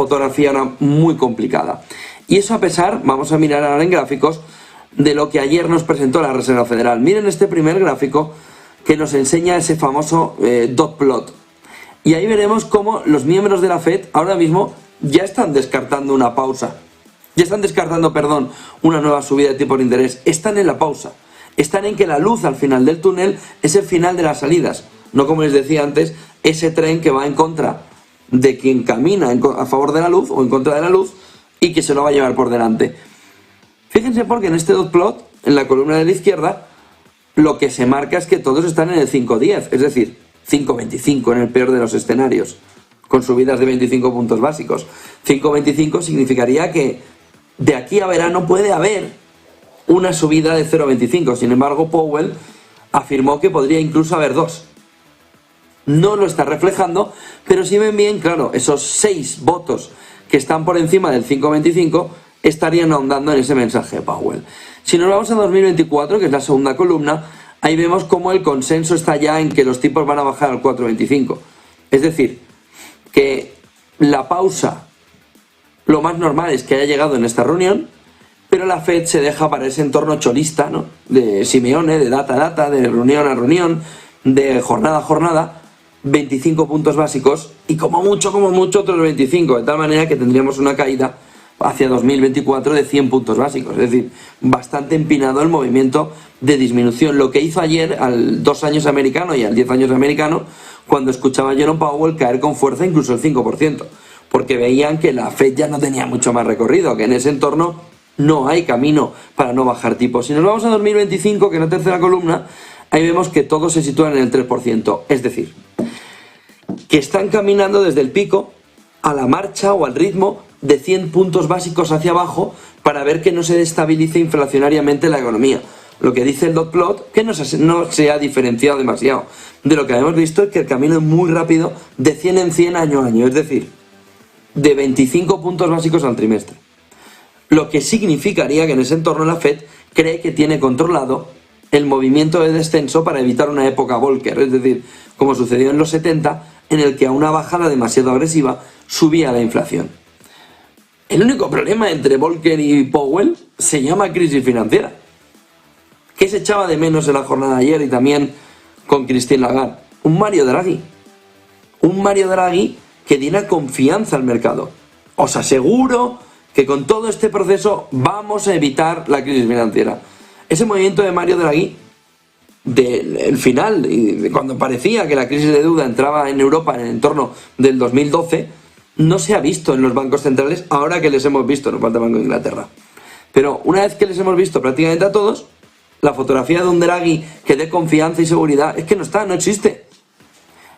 fotografía ahora muy complicada. Y eso a pesar, vamos a mirar ahora en gráficos, de lo que ayer nos presentó la Reserva Federal. Miren este primer gráfico que nos enseña ese famoso dot plot. Y ahí veremos cómo los miembros de la Fed ahora mismo ya están descartando una pausa. Ya están descartando, una nueva subida de tipo de interés. Están en la pausa. Están en que la luz al final del túnel es el final de las salidas. No, como les decía antes, ese tren que va en contra de quien camina a favor de la luz o en contra de la luz y que se lo va a llevar por delante. Fíjense porque en este dot plot, en la columna de la izquierda, lo que se marca es que todos están en el 5.10, es decir, 5.25 en el peor de los escenarios, con subidas de 25 puntos básicos. 5.25 significaría que de aquí a verano puede haber una subida de 0.25. Sin embargo, Powell afirmó que podría incluso haber dos. No lo está reflejando, pero si ven bien, claro, esos 6 votos que están por encima del 5.25 estarían ahondando en ese mensaje de Powell. Si nos vamos a 2024, que es la segunda columna, ahí vemos cómo el consenso está ya en que los tipos van a bajar al 4.25. Es decir, que la pausa, lo más normal es que haya llegado en esta reunión, pero la Fed se deja para ese entorno cholista, ¿no? De Simeone, de data a data, de reunión a reunión, de jornada a jornada, 25 puntos básicos y como mucho otros 25, de tal manera que tendríamos una caída hacia 2024 de 100 puntos básicos, es decir, bastante empinado el movimiento de disminución. Lo que hizo ayer al 2 años americano y al 10 años americano, cuando escuchaba a Jerome Powell caer con fuerza incluso el 5%, porque veían que la Fed ya no tenía mucho más recorrido, que en ese entorno no hay camino para no bajar tipos. Si nos vamos a 2025, que es la tercera columna, ahí vemos que todos se sitúan en el 3%, es decir, que están caminando desde el pico a la marcha o al ritmo de 100 puntos básicos hacia abajo para ver que no se destabilice inflacionariamente la economía. Lo que dice el dot plot, que no se ha diferenciado demasiado de lo que habíamos visto, es que el camino es muy rápido de 100 en 100 año a año, es decir, de 25 puntos básicos al trimestre. Lo que significaría que en ese entorno la Fed cree que tiene controlado el movimiento de descenso para evitar una época Volcker, es decir, como sucedió en los 70, en el que a una bajada demasiado agresiva subía la inflación. El único problema entre Volcker y Powell se llama crisis financiera. ¿Qué se echaba de menos en la jornada de ayer y también con Christine Lagarde? Un Mario Draghi. Un Mario Draghi que diera confianza al mercado. Os aseguro que con todo este proceso vamos a evitar la crisis financiera. Ese movimiento de Mario Draghi, del final, y de cuando parecía que la crisis de deuda entraba en Europa en el entorno del 2012, no se ha visto en los bancos centrales ahora que les hemos visto, nos falta el Banco de Inglaterra. Pero una vez que les hemos visto prácticamente a todos, la fotografía de un Draghi que dé confianza y seguridad es que no está, no existe.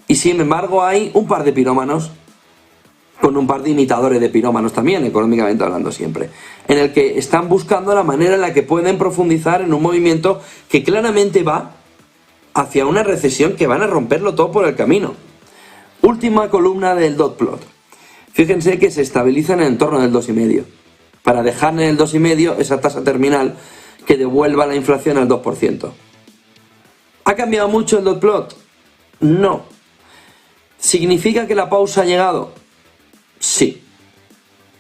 Y sin embargo hay un par de pirómanos, con un par de imitadores de pirómanos también, económicamente hablando siempre, en el que están buscando la manera en la que pueden profundizar en un movimiento que claramente va hacia una recesión que van a romperlo todo por el camino. Última columna del dot plot. Fíjense que se estabiliza en el entorno del 2,5, para dejar en el 2,5 esa tasa terminal que devuelva la inflación al 2%. ¿Ha cambiado mucho el dot plot? No. ¿Significa que la pausa ha llegado? Sí.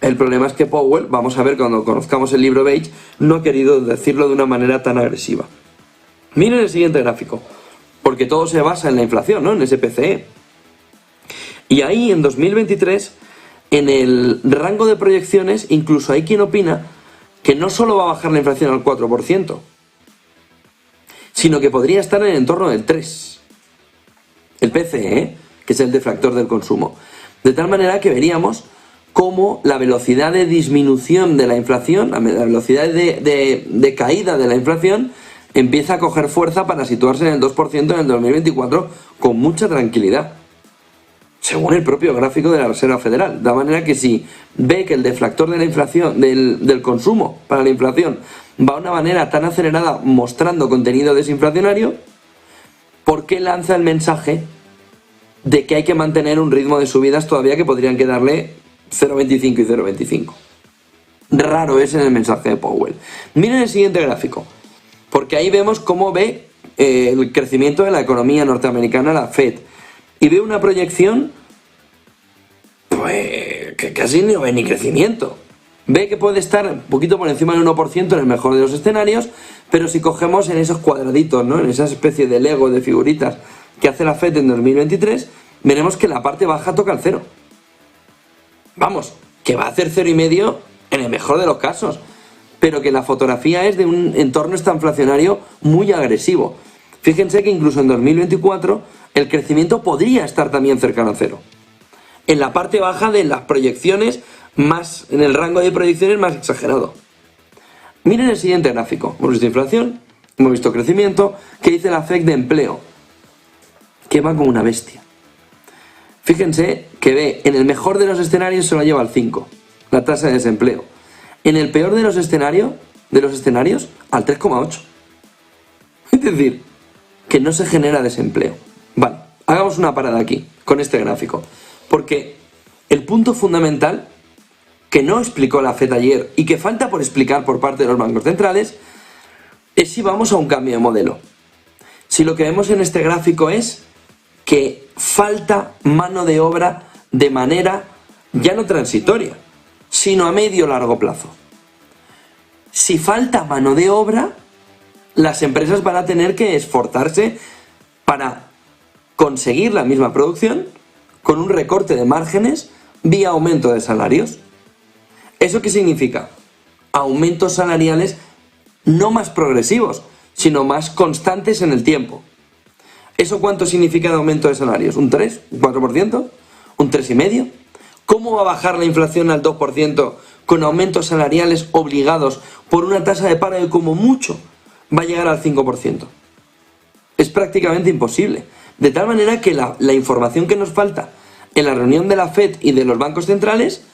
El problema es que Powell, vamos a ver cuando conozcamos el libro Beige, no ha querido decirlo de una manera tan agresiva. Miren el siguiente gráfico, porque todo se basa en la inflación, ¿no? En ese PCE. Y ahí en 2023, en el rango de proyecciones, incluso hay quien opina que no solo va a bajar la inflación al 4%, sino que podría estar en el entorno del 3%. El PCE, que es el deflactor del consumo. De tal manera que veríamos cómo la velocidad de disminución de la inflación, la velocidad de caída de la inflación, empieza a coger fuerza para situarse en el 2% en el 2024 con mucha tranquilidad, según el propio gráfico de la Reserva Federal. De manera que si ve que el deflactor de la inflación, del consumo para la inflación, va de una manera tan acelerada mostrando contenido desinflacionario, ¿por qué lanza el mensaje de que hay que mantener un ritmo de subidas todavía que podrían quedarle 0,25 y 0,25? Raro es en el mensaje de Powell. Miren el siguiente gráfico, porque ahí vemos cómo ve el crecimiento de la economía norteamericana, la Fed, y ve una proyección que que casi no ve ni crecimiento. Ve que puede estar un poquito por encima del 1% en el mejor de los escenarios, pero si cogemos en esos cuadraditos, ¿no?, en esa especie de Lego de figuritas que hace la FED en 2023, veremos que la parte baja toca el cero. Vamos, que va a hacer 0,5 en el mejor de los casos, pero que la fotografía es de un entorno estanflacionario muy agresivo. Fíjense que incluso en 2024 el crecimiento podría estar también cercano a cero. En la parte baja de las proyecciones, más en el rango de proyecciones más exagerado. Miren el siguiente gráfico. Hemos visto inflación, hemos visto crecimiento. ¿Qué dice la FED de empleo? Que va como una bestia. Fíjense que ve, en el mejor de los escenarios se lo lleva al 5, la tasa de desempleo. En el peor de los escenarios al 3,8. Es decir, que no se genera desempleo. Vale, hagamos una parada aquí, con este gráfico. Porque el punto fundamental que no explicó la FED ayer y que falta por explicar por parte de los bancos centrales es si vamos a un cambio de modelo. Si lo que vemos en este gráfico es que falta mano de obra de manera ya no transitoria, sino a medio largo plazo. Si falta mano de obra, las empresas van a tener que esforzarse para conseguir la misma producción con un recorte de márgenes vía aumento de salarios. ¿Eso qué significa? Aumentos salariales no más progresivos, sino más constantes en el tiempo. ¿Eso cuánto significa de aumento de salarios? ¿Un 3? ¿Un 4%? ¿Un 3,5%? ¿Cómo va a bajar la inflación al 2% con aumentos salariales obligados por una tasa de paro que como mucho va a llegar al 5%? Es prácticamente imposible. De tal manera que la información que nos falta en la reunión de la FED y de los bancos centrales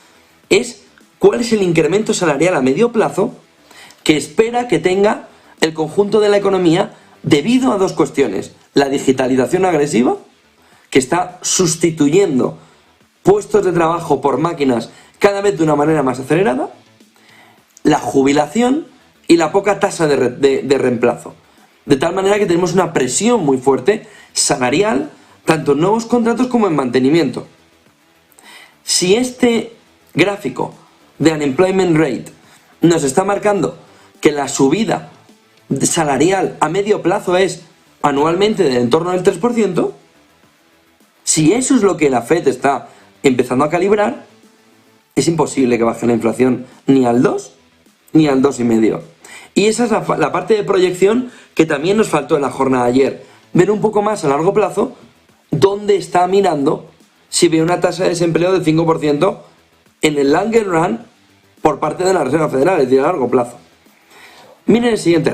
es cuál es el incremento salarial a medio plazo que espera que tenga el conjunto de la economía debido a dos cuestiones. La digitalización agresiva, que está sustituyendo puestos de trabajo por máquinas cada vez de una manera más acelerada, la jubilación y la poca tasa de reemplazo. De tal manera que tenemos una presión muy fuerte salarial, tanto en nuevos contratos como en mantenimiento. Si este gráfico de unemployment rate nos está marcando que la subida salarial a medio plazo es anualmente del entorno del 3%, si eso es lo que la FED está empezando a calibrar, es imposible que baje la inflación ni al 2 ni al 2,5. Y esa es la parte de proyección que también nos faltó en la jornada de ayer. Ver un poco más a largo plazo dónde está mirando si ve una tasa de desempleo del 5% en el longer run por parte de la Reserva Federal, es decir, a largo plazo. Miren el siguiente.